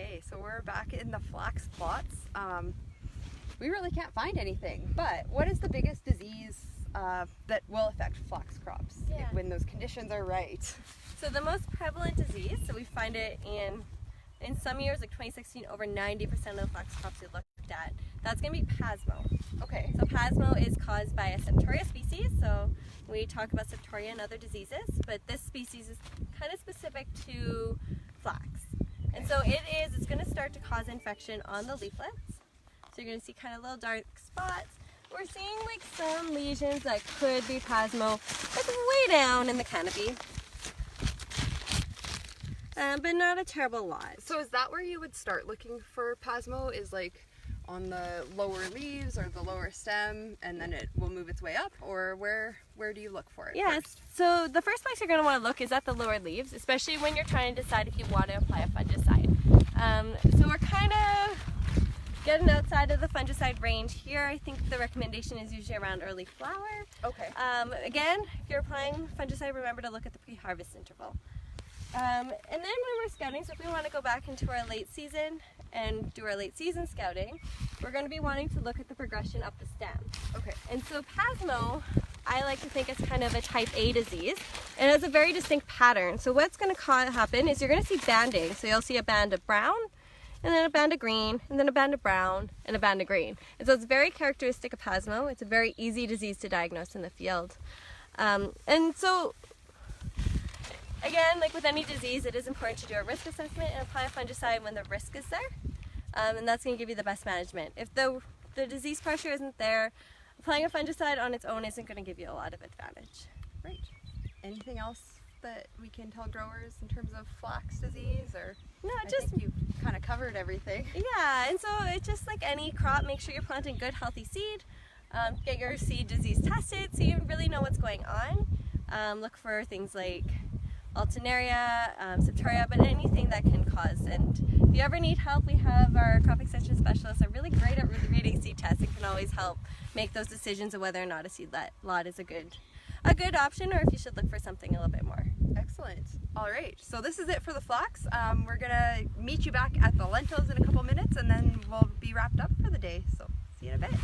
Okay, so we're back in the flax plots. We really can't find anything, but what is the biggest disease that will affect flax crops when those conditions are right? So the most prevalent disease, so we find it in some years, like 2016, over 90% of the flax crops we looked at, that's going to be pasmo. Okay. So pasmo is caused by a septoria species, so we talk about septoria and other diseases, but this species is kind of specific to flax. And so it's going to start to cause infection on the leaflets. So you're going to see kind of little dark spots. We're seeing like some lesions that could be pasmo, like way down in the canopy. But not a terrible lot. So is that where you would start looking for pasmo, is like on the lower leaves or the lower stem, and then it will move its way up, or where do you look for it? Yes, so the first place you're going to want to look is at the lower leaves, especially when you're trying to decide if you want to apply a fungicide. So we're kind of getting outside of the fungicide range here. I think the recommendation is usually around early flower. Okay. Again, if you're applying fungicide, remember to look at the pre-harvest interval. And then when we're scouting, so if we want to go back into our late season and do our late season scouting, we're going to be wanting to look at the progression up the stem. Okay. And so pasmo, I like to think it's kind of a type A disease, and it has a very distinct pattern. So what's going to happen is you're going to see banding. So you'll see a band of brown, and then a band of green, and then a band of brown, and a band of green. And so it's very characteristic of pasmo. It's a very easy disease to diagnose in the field. And so again, like with any disease, it is important to do a risk assessment and apply a fungicide when the risk is there. And that's going to give you the best management. If the disease pressure isn't there, applying a fungicide on its own isn't going to give you a lot of advantage. Right. Anything else that we can tell growers in terms of flax disease? Or No, I think you've kind of covered everything. Yeah, and so it's just like any crop, make sure you're planting good, healthy seed. Get your seed disease tested so you really know what's going on. Look for things like Alternaria, septoria, but anything that can cause. And if you ever need help, we have our crop extension specialists are really great at reading seed tests and can always help make those decisions of whether or not a seed lot is a good option, or if you should look for something a little bit more. Excellent. All right, so this is it for the flax. We're gonna meet you back at the lentils in a couple minutes, and then we'll be wrapped up for the day. So see you in a bit.